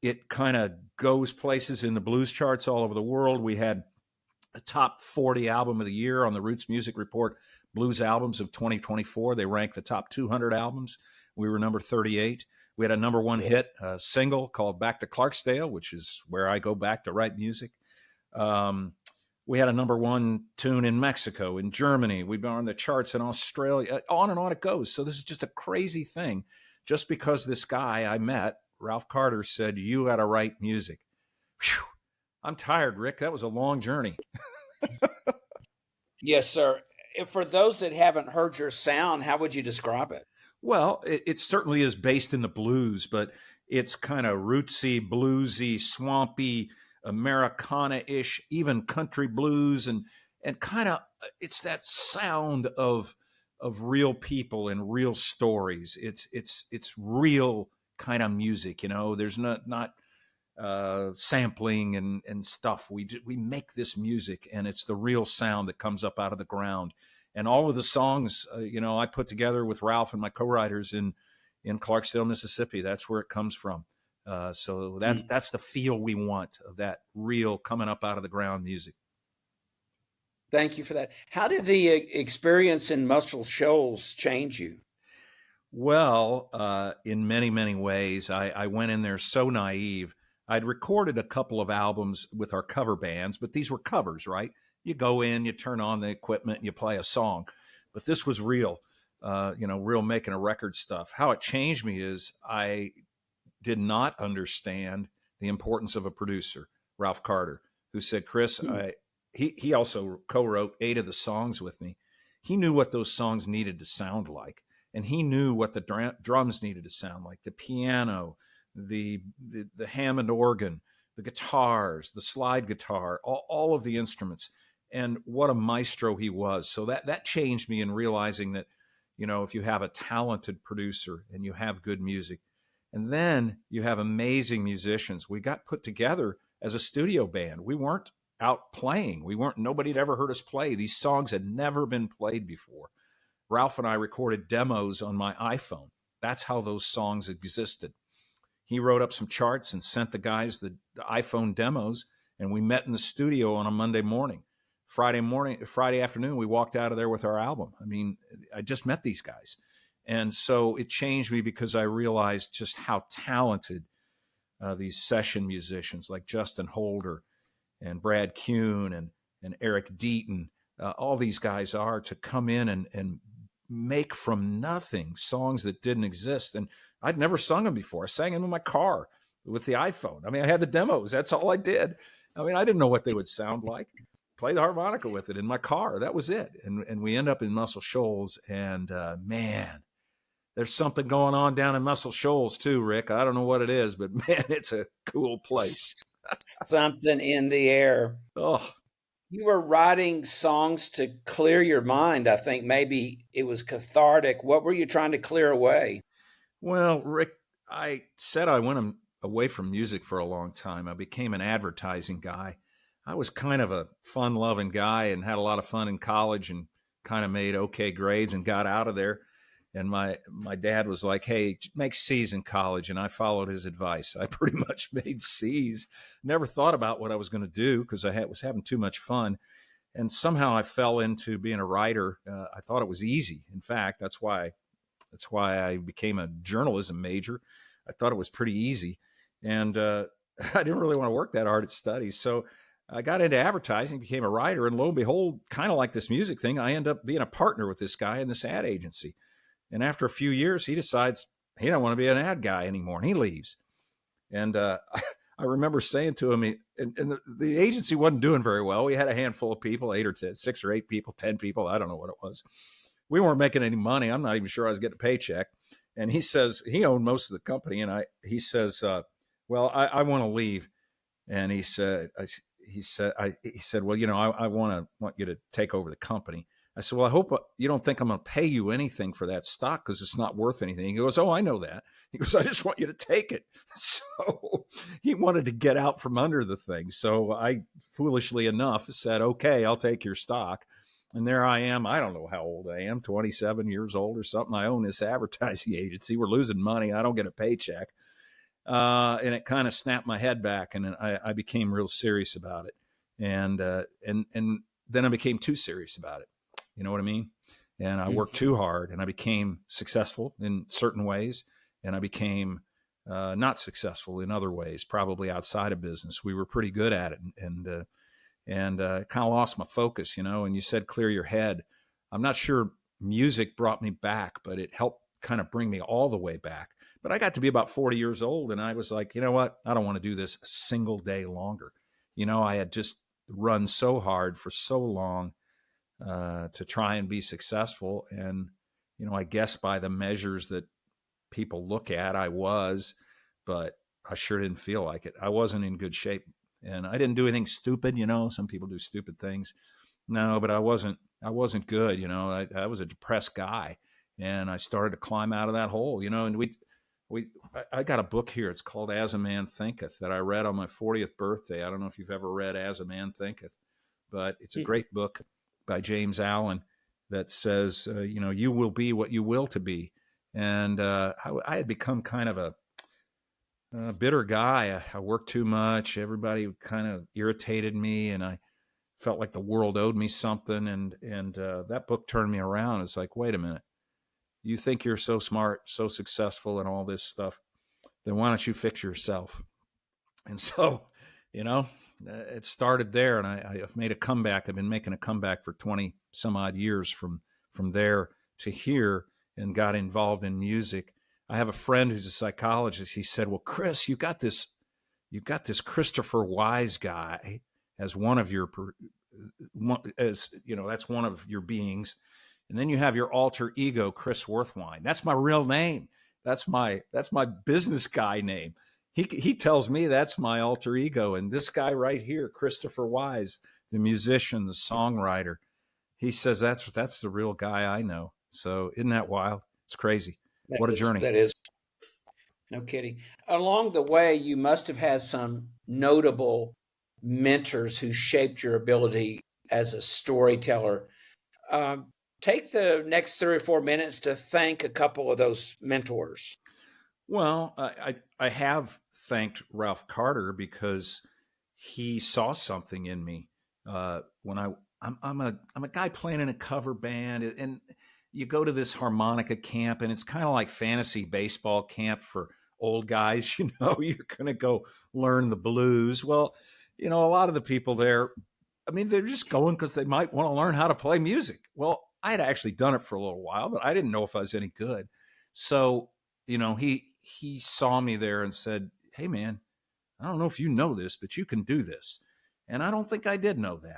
It kind of goes places in the blues charts all over the world. We had a top 40 album of the year on the Roots Music Report Blues Albums of 2024. They ranked the top 200 albums. We were number 38. We had a number one hit single called Back to Clarksdale, which is where I go back to write music. We had a number one tune in Mexico, in Germany. We've been on the charts in Australia. On and on it goes. So this is just a crazy thing. Just because this guy I met, Ralph Carter, said, you got to write music. Whew. I'm tired, Rick. That was a long journey. Yes, sir. For those that haven't heard your sound, how would you describe it? Well, it certainly is based in the blues, but it's kind of rootsy, bluesy, swampy, Americana-ish, even country blues, and kind of it's that sound of real people and real stories. It's real kind of music, you know. There's not sampling and stuff. We make this music, and it's the real sound that comes up out of the ground. And all of the songs, I put together with Ralph and my co-writers in Clarksdale, Mississippi. That's where it comes from. So that's the feel we want, of that real coming up out of the ground music. Thank you for that. How did the experience in Muscle Shoals change you? Well, in many, many ways. I went in there so naive. I'd recorded a couple of albums with our cover bands, but these were covers, right? You go in, you turn on the equipment, and you play a song. But this was real, real making a record stuff. How it changed me is I did not understand the importance of a producer, Ralph Carter, who said, Chris, he also co-wrote 8 of the songs with me. He knew what those songs needed to sound like, and he knew what the drums needed to sound like, the piano, the Hammond organ, the guitars, the slide guitar, all of the instruments. And what a maestro he was. So that changed me in realizing that, if you have a talented producer and you have good music, and then you have amazing musicians. We got put together as a studio band. We weren't out playing. Nobody had ever heard us play. These songs had never been played before. Ralph and I recorded demos on my iPhone. That's how those songs existed. He wrote up some charts and sent the guys the iPhone demos, and we met in the studio on a Monday morning. Friday afternoon, we walked out of there with our album. I mean, I just met these guys. And so it changed me because I realized just how talented these session musicians like Justin Holder and Brad Kuhn and Eric Deaton, all these guys are, to come in and make from nothing songs that didn't exist. And I'd never sung them before. I sang them in my car with the iPhone. I mean, I had the demos. That's all I did. I mean, I didn't know what they would sound like. Play the harmonica with it in my car. That was it. And we end up in Muscle Shoals, and man, there's something going on down in Muscle Shoals too, Rick. I don't know what it is, but man, it's a cool place. Something in the air. Oh, you were writing songs to clear your mind. I think maybe it was cathartic. What were you trying to clear away? Well, Rick, I said I went away from music for a long time. I became an advertising guy. I was kind of a fun-loving guy and had a lot of fun in college and kind of made okay grades and got out of there. And my dad was like, hey, make C's in college. And I followed his advice. I pretty much made C's. Never thought about what I was going to do because I was having too much fun. And somehow I fell into being a writer. I thought it was easy. In fact, that's why I became a journalism major. I thought it was pretty easy. And I didn't really want to work that hard at studies. So I got into advertising, became a writer, and lo and behold, kind of like this music thing, I end up being a partner with this guy in this ad agency. And after a few years, he decides he don't want to be an ad guy anymore, and he leaves. And I remember saying to him, and the agency wasn't doing very well. We had a handful of people, 8 or 10, 6 or 8 people, 10 people. I don't know what it was. We weren't making any money. I'm not even sure I was getting a paycheck. And he says, he owned most of the company. And he says, well, I want to leave. And he said, well, I want you to take over the company. I said, well, I hope you don't think I'm going to pay you anything for that stock because it's not worth anything. He goes, oh, I know that. He goes, I just want you to take it. So he wanted to get out from under the thing. So I, foolishly enough, said, okay, I'll take your stock. And there I am. I don't know how old I am, 27 years old or something. I own this advertising agency. We're losing money. I don't get a paycheck. and it kind of snapped my head back, and I became real serious about it, and then I became too serious about it. You know what I mean? And I worked too hard, and I became successful in certain ways, and I became not successful in other ways, probably outside of business. We were pretty good at it, and kind of lost my focus, you know. And you said clear your head. I'm not sure music brought me back, but it helped kind of bring me all the way back. But I got to be about 40 years old, and I was like, you know what? I don't want to do this a single day longer. You know, I had just run so hard for so long to try and be successful. And, you know, I guess by the measures that people look at, I was, but I sure didn't feel like it. I wasn't in good shape, and I didn't do anything stupid. You know, some people do stupid things. No, but I wasn't good. You know, I was a depressed guy, and I started to climb out of that hole, you know. And I got a book here. It's called As a Man Thinketh, that I read on my 40th birthday. I don't know if you've ever read As a Man Thinketh, but it's a great book by James Allen that says, you know, you will be what you will to be. And I had become kind of a bitter guy. I worked too much. Everybody kind of irritated me, and I felt like the world owed me something. And that book turned me around. It's like, wait a minute. You think you're so smart, so successful, and all this stuff. Then why don't you fix yourself? And so, you know, it started there, and I've made a comeback. I've been making a comeback for 20 some odd years from there to here, and got involved in music. I have a friend who's a psychologist. He said, well, Chris, you've got this Christopher Wyze guy as one of your, as you know, that's one of your beings. And then you have your alter ego, Chris Worthwine. That's my real name. That's my business guy name. He tells me that's my alter ego. And this guy right here, Christopher Wyze, the musician, the songwriter, he says that's the real guy I know. So isn't that wild? It's crazy. What a journey. That is. No kidding. Along the way, you must have had some notable mentors who shaped your ability as a storyteller. Take the next 3 or 4 minutes to thank a couple of those mentors. Well, I have thanked Ralph Carter because he saw something in me when I'm a guy playing in a cover band, and you go to this harmonica camp, and it's kind of like fantasy baseball camp for old guys. You know, you're going to go learn the blues. Well, you know, a lot of the people there, I mean, they're just going because they might want to learn how to play music. Well, I had actually done it for a little while, but I didn't know if I was any good. So, you know, he saw me there and said, hey, man, I don't know if you know this, but you can do this. And I don't think I did know that.